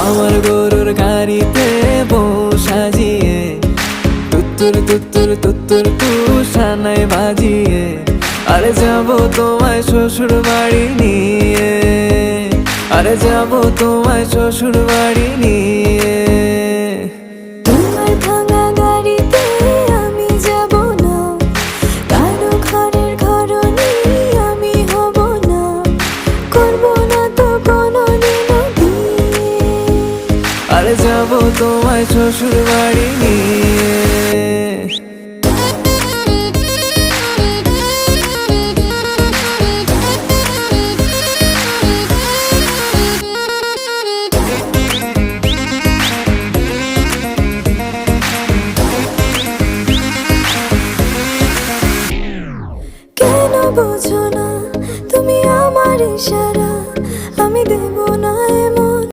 আমার গরুর গাড়িতে বউ সাজিয়ে তুত্তুর তুত্তুর তুত্তুর তুষানায় বাজিয়ে আরে যাব তোমায় শ্বশুর বাড়ি নিয়ে, আরে যাব তোমায় শ্বশুর বাড়ি নিয়ে। তোমার ভাঙা গাড়িতে আমি যাব না, কারো ঘরের ঘরনি আমি হব না, করব না তো কোনোদিনও বিয়ে। আরে যাব তোমায় শ্বশুর বাড়ি নিয়ে।